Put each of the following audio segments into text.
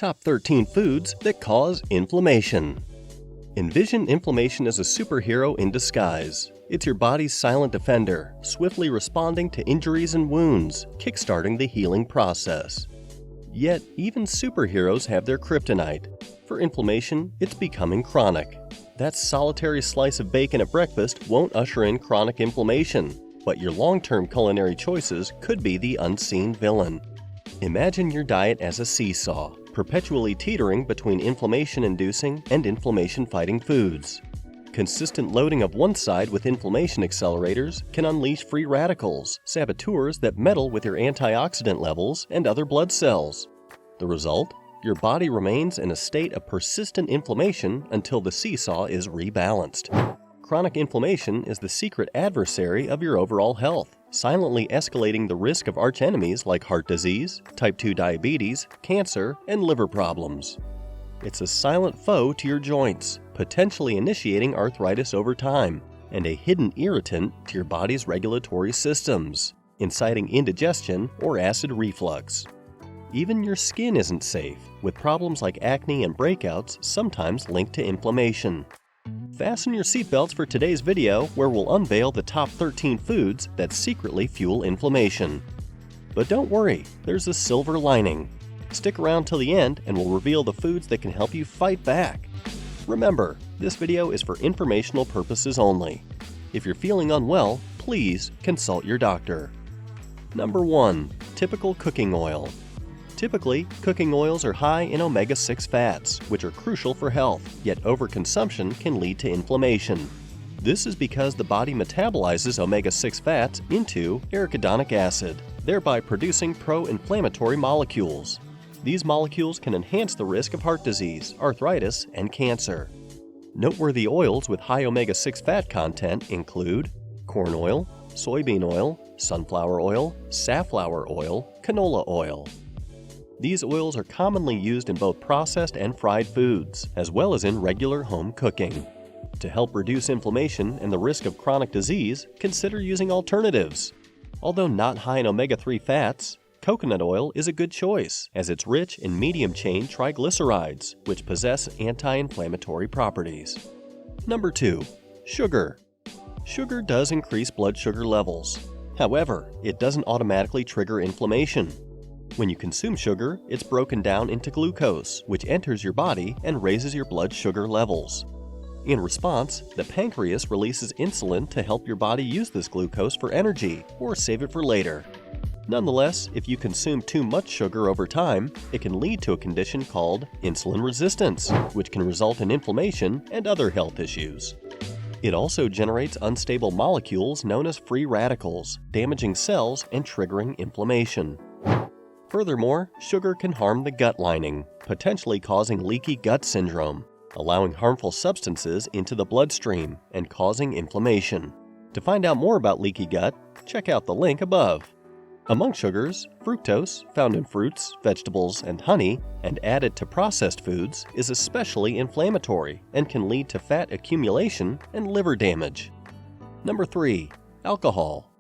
Top 13 foods that cause inflammation. Envision inflammation as a superhero in disguise. It's your body's silent defender, swiftly responding to injuries and wounds, kickstarting the healing process. Yet, even superheroes have their kryptonite. For inflammation, it's becoming chronic. That solitary slice of bacon at breakfast won't usher in chronic inflammation, but your long-term culinary choices could be the unseen villain. Imagine your diet as a seesaw, perpetually teetering between inflammation-inducing and inflammation-fighting foods. Consistent loading of one side with inflammation accelerators can unleash free radicals, saboteurs that meddle with your antioxidant levels and other blood cells. The result? Your body remains in a state of persistent inflammation until the seesaw is rebalanced. Chronic inflammation is the secret adversary of your overall health, silently escalating the risk of archenemies like heart disease, type 2 diabetes, cancer, and liver problems. It's a silent foe to your joints, potentially initiating arthritis over time, and a hidden irritant to your body's regulatory systems, inciting indigestion or acid reflux. Even your skin isn't safe, with problems like acne and breakouts sometimes linked to inflammation. Fasten your seatbelts for today's video, where we'll unveil the top 13 foods that secretly fuel inflammation. But don't worry, there's a silver lining. Stick around till the end and we'll reveal the foods that can help you fight back. Remember, this video is for informational purposes only. If you're feeling unwell, please consult your doctor. Number 1. Typical cooking oil. Typically, cooking oils are high in omega-6 fats, which are crucial for health, yet overconsumption can lead to inflammation. This is because the body metabolizes omega-6 fats into arachidonic acid, thereby producing pro-inflammatory molecules. These molecules can enhance the risk of heart disease, arthritis, and cancer. Noteworthy oils with high omega-6 fat content include corn oil, soybean oil, sunflower oil, safflower oil, canola oil. These oils are commonly used in both processed and fried foods, as well as in regular home cooking. To help reduce inflammation and the risk of chronic disease, consider using alternatives. Although not high in omega-3 fats, coconut oil is a good choice, as it's rich in medium-chain triglycerides, which possess anti-inflammatory properties. Number 2. Sugar. Sugar does increase blood sugar levels. However, it doesn't automatically trigger inflammation. When you consume sugar, it's broken down into glucose, which enters your body and raises your blood sugar levels. In response, the pancreas releases insulin to help your body use this glucose for energy or save it for later. Nonetheless, if you consume too much sugar over time, it can lead to a condition called insulin resistance, which can result in inflammation and other health issues. It also generates unstable molecules known as free radicals, damaging cells and triggering inflammation. Furthermore, sugar can harm the gut lining, potentially causing leaky gut syndrome, allowing harmful substances into the bloodstream and causing inflammation. To find out more about leaky gut, check out the link above. Among sugars, fructose, found in fruits, vegetables, and honey, and added to processed foods, is especially inflammatory and can lead to fat accumulation and liver damage. Number 3. Alcohol.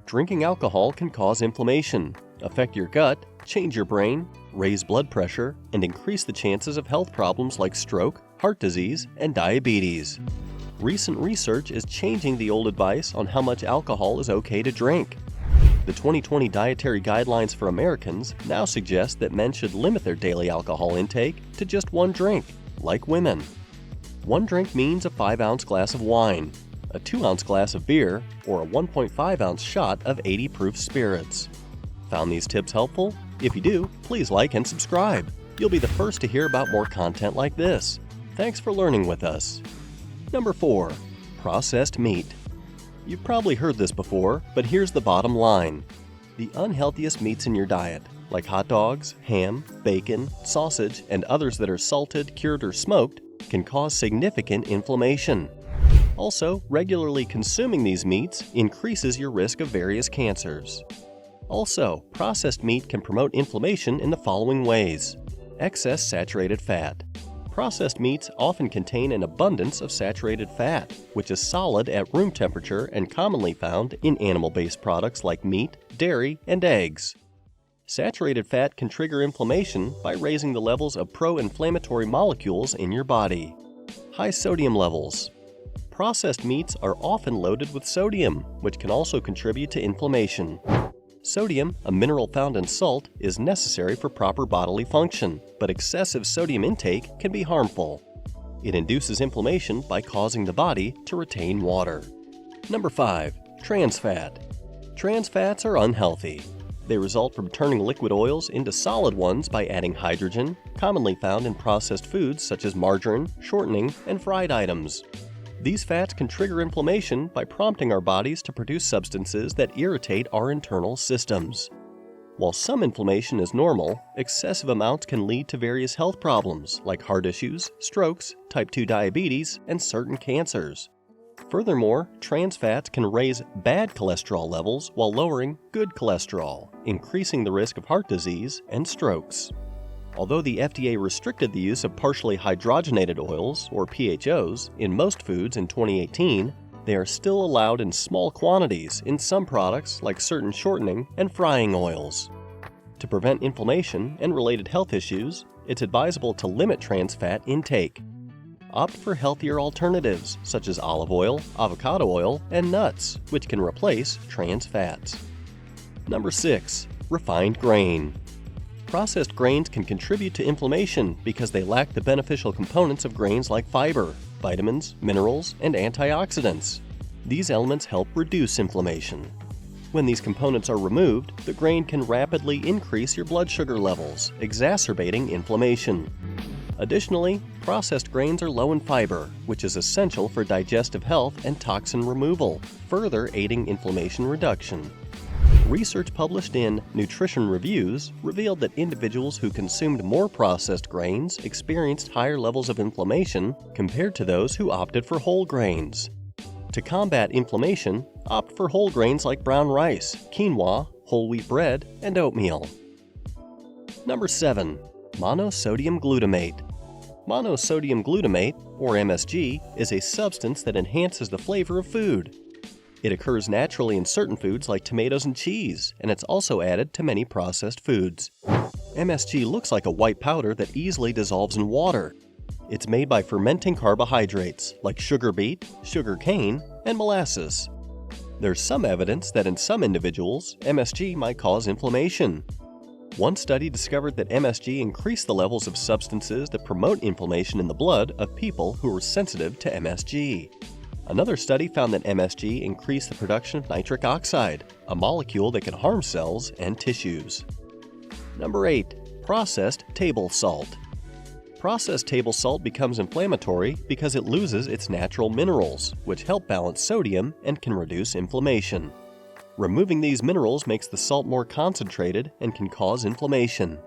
Drinking alcohol can cause inflammation, affect your gut, change your brain, raise blood pressure, and increase the chances of health problems like stroke, heart disease, and diabetes. Recent research is changing the old advice on how much alcohol is okay to drink. The 2020 Dietary Guidelines for Americans now suggest that men should limit their daily alcohol intake to just one drink, like women. One drink means a 5-ounce glass of wine, a 2-ounce glass of beer, or a 1.5-ounce shot of 80 proof spirits. Found these tips helpful? If you do, please like and subscribe. You'll be the first to hear about more content like this. Thanks for learning with us. Number 4. Processed meat. You've probably heard this before, but here's the bottom line. The unhealthiest meats in your diet, like hot dogs, ham, bacon, sausage, and others that are salted, cured, or smoked, can cause significant inflammation. Also, regularly consuming these meats increases your risk of various cancers. Also, processed meat can promote inflammation in the following ways. Excess saturated fat. Processed meats often contain an abundance of saturated fat, which is solid at room temperature and commonly found in animal-based products like meat, dairy, and eggs. Saturated fat can trigger inflammation by raising the levels of pro-inflammatory molecules in your body. High sodium levels. Processed meats are often loaded with sodium, which can also contribute to inflammation. Sodium, a mineral found in salt, is necessary for proper bodily function, but excessive sodium intake can be harmful. It induces inflammation by causing the body to retain water. Number 5. Trans fat. Trans fats are unhealthy. They result from turning liquid oils into solid ones by adding hydrogen, commonly found in processed foods such as margarine, shortening, and fried items. These fats can trigger inflammation by prompting our bodies to produce substances that irritate our internal systems. While some inflammation is normal, excessive amounts can lead to various health problems like heart issues, strokes, type 2 diabetes, and certain cancers. Furthermore, trans fats can raise bad cholesterol levels while lowering good cholesterol, increasing the risk of heart disease and strokes. Although the FDA restricted the use of partially hydrogenated oils, or PHOs, in most foods in 2018, they are still allowed in small quantities in some products like certain shortening and frying oils. To prevent inflammation and related health issues, it's advisable to limit trans fat intake. Opt for healthier alternatives such as olive oil, avocado oil, and nuts, which can replace trans fats. Number 6. Refined grain. Processed grains can contribute to inflammation because they lack the beneficial components of grains like fiber, vitamins, minerals, and antioxidants. These elements help reduce inflammation. When these components are removed, the grain can rapidly increase your blood sugar levels, exacerbating inflammation. Additionally, processed grains are low in fiber, which is essential for digestive health and toxin removal, further aiding inflammation reduction. Research published in Nutrition Reviews revealed that individuals who consumed more processed grains experienced higher levels of inflammation compared to those who opted for whole grains. To combat inflammation, opt for whole grains like brown rice, quinoa, whole wheat bread, and oatmeal. Number 7. Monosodium glutamate. Monosodium glutamate, or MSG, is a substance that enhances the flavor of food. It occurs naturally in certain foods like tomatoes and cheese, and it's also added to many processed foods. MSG looks like a white powder that easily dissolves in water. It's made by fermenting carbohydrates like sugar beet, sugar cane, and molasses. There's some evidence that in some individuals, MSG might cause inflammation. One study discovered that MSG increased the levels of substances that promote inflammation in the blood of people who were sensitive to MSG. Another study found that MSG increased the production of nitric oxide, a molecule that can harm cells and tissues. Number 8. Processed table salt. Processed table salt becomes inflammatory because it loses its natural minerals, which help balance sodium and can reduce inflammation. Removing these minerals makes the salt more concentrated and can cause inflammation.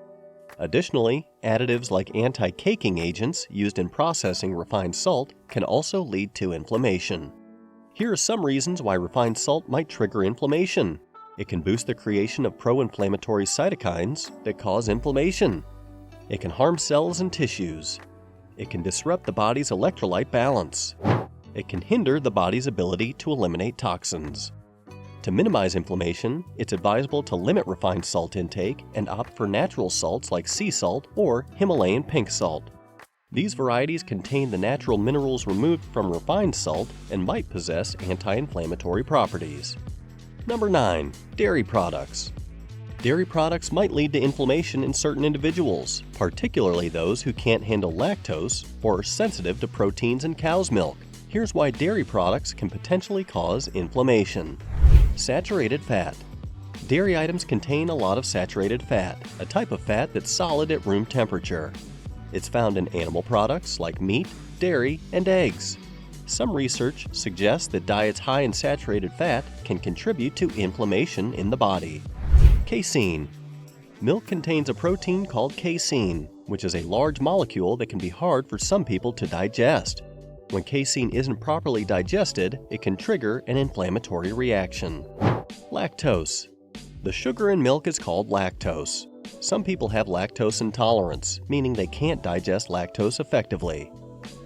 Additionally, additives like anti-caking agents used in processing refined salt can also lead to inflammation. Here are some reasons why refined salt might trigger inflammation. It can boost the creation of pro-inflammatory cytokines that cause inflammation. It can harm cells and tissues. It can disrupt the body's electrolyte balance. It can hinder the body's ability to eliminate toxins. To minimize inflammation, it's advisable to limit refined salt intake and opt for natural salts like sea salt or Himalayan pink salt. These varieties contain the natural minerals removed from refined salt and might possess anti-inflammatory properties. Number 9. Dairy products. Dairy products might lead to inflammation in certain individuals, particularly those who can't handle lactose or are sensitive to proteins in cow's milk. Here's why dairy products can potentially cause inflammation. Saturated fat. Dairy items contain a lot of saturated fat, a type of fat that's solid at room temperature. It's found in animal products like meat, dairy, and eggs. Some research suggests that diets high in saturated fat can contribute to inflammation in the body. Casein. Milk contains a protein called casein, which is a large molecule that can be hard for some people to digest. When casein isn't properly digested, it can trigger an inflammatory reaction. Lactose. The sugar in milk is called lactose. Some people have lactose intolerance, meaning they can't digest lactose effectively.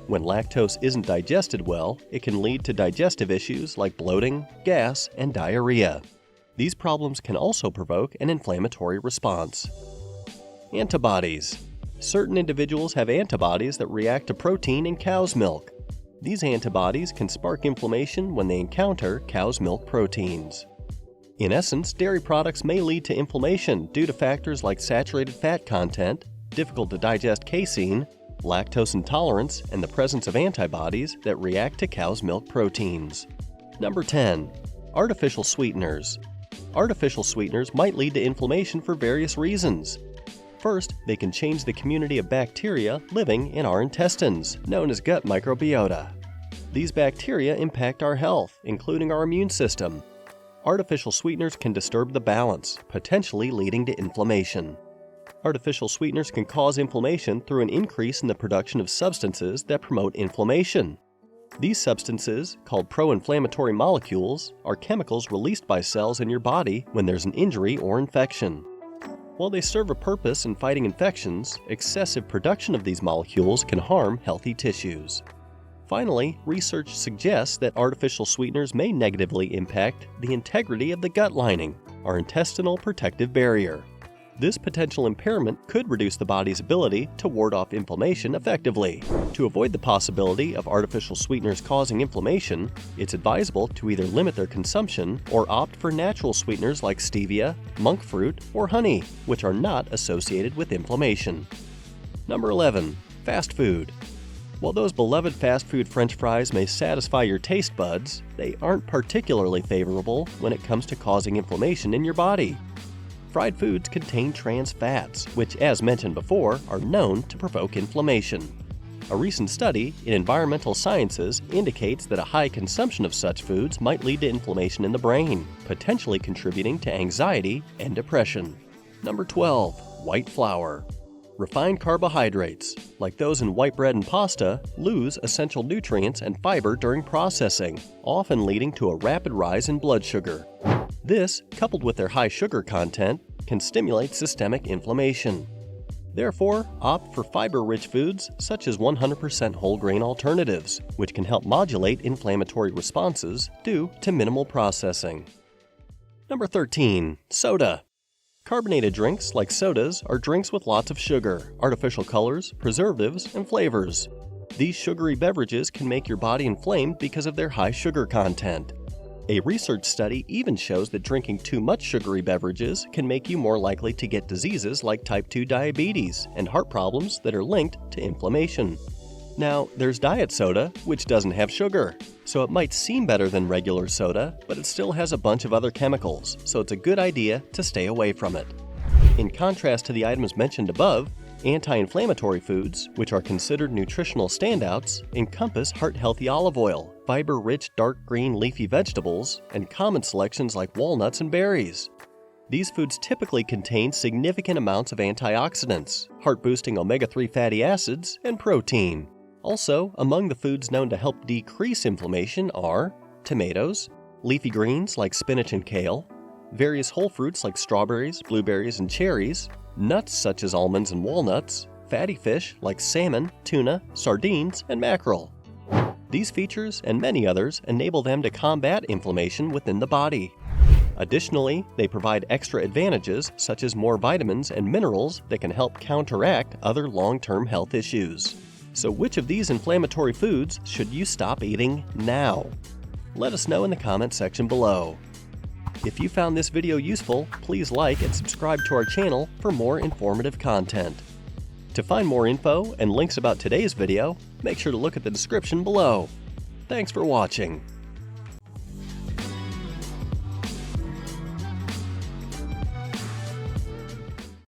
When lactose isn't digested well, it can lead to digestive issues like bloating, gas, and diarrhea. These problems can also provoke an inflammatory response. Antibodies. Certain individuals have antibodies that react to protein in cow's milk. These antibodies can spark inflammation when they encounter cow's milk proteins. In essence, dairy products may lead to inflammation due to factors like saturated fat content, difficult to digest casein, lactose intolerance, and the presence of antibodies that react to cow's milk proteins. Number 10. Artificial sweeteners. Artificial sweeteners might lead to inflammation for various reasons. First, they can change the community of bacteria living in our intestines, known as gut microbiota. These bacteria impact our health, including our immune system. Artificial sweeteners can disturb the balance, potentially leading to inflammation. Artificial sweeteners can cause inflammation through an increase in the production of substances that promote inflammation. These substances, called pro-inflammatory molecules, are chemicals released by cells in your body when there's an injury or infection. While they serve a purpose in fighting infections, excessive production of these molecules can harm healthy tissues. Finally, research suggests that artificial sweeteners may negatively impact the integrity of the gut lining, our intestinal protective barrier. This potential impairment could reduce the body's ability to ward off inflammation effectively. To avoid the possibility of artificial sweeteners causing inflammation, it's advisable to either limit their consumption or opt for natural sweeteners like stevia, monk fruit, or honey, which are not associated with inflammation. Number 11. Fast food. While those beloved fast food French fries may satisfy your taste buds, they aren't particularly favorable when it comes to causing inflammation in your body. Fried foods contain trans fats, which, as mentioned before, are known to provoke inflammation. A recent study in Environmental Sciences indicates that a high consumption of such foods might lead to inflammation in the brain, potentially contributing to anxiety and depression. Number 12. White flour. Refined carbohydrates, like those in white bread and pasta, lose essential nutrients and fiber during processing, often leading to a rapid rise in blood sugar. This, coupled with their high sugar content, can stimulate systemic inflammation. Therefore, opt for fiber-rich foods such as 100% whole grain alternatives, which can help modulate inflammatory responses due to minimal processing. Number 13. Soda. Carbonated drinks, like sodas, are drinks with lots of sugar, artificial colors, preservatives, and flavors. These sugary beverages can make your body inflamed because of their high sugar content. A research study even shows that drinking too much sugary beverages can make you more likely to get diseases like type 2 diabetes and heart problems that are linked to inflammation. Now, there's diet soda, which doesn't have sugar, so it might seem better than regular soda, but it still has a bunch of other chemicals, so it's a good idea to stay away from it. In contrast to the items mentioned above, anti-inflammatory foods, which are considered nutritional standouts, encompass heart-healthy olive oil, fiber-rich dark green leafy vegetables, and common selections like walnuts and berries. These foods typically contain significant amounts of antioxidants, heart-boosting omega-3 fatty acids, and protein. Also, among the foods known to help decrease inflammation are tomatoes, leafy greens like spinach and kale, various whole fruits like strawberries, blueberries, and cherries, nuts such as almonds and walnuts, fatty fish like salmon, tuna, sardines, and mackerel. These features and many others enable them to combat inflammation within the body. Additionally, they provide extra advantages such as more vitamins and minerals that can help counteract other long-term health issues. So which of these inflammatory foods should you stop eating now? Let us know in the comment section below. If you found this video useful, please like and subscribe to our channel for more informative content. To find more info and links about today's video, make sure to look at the description below. Thanks for watching.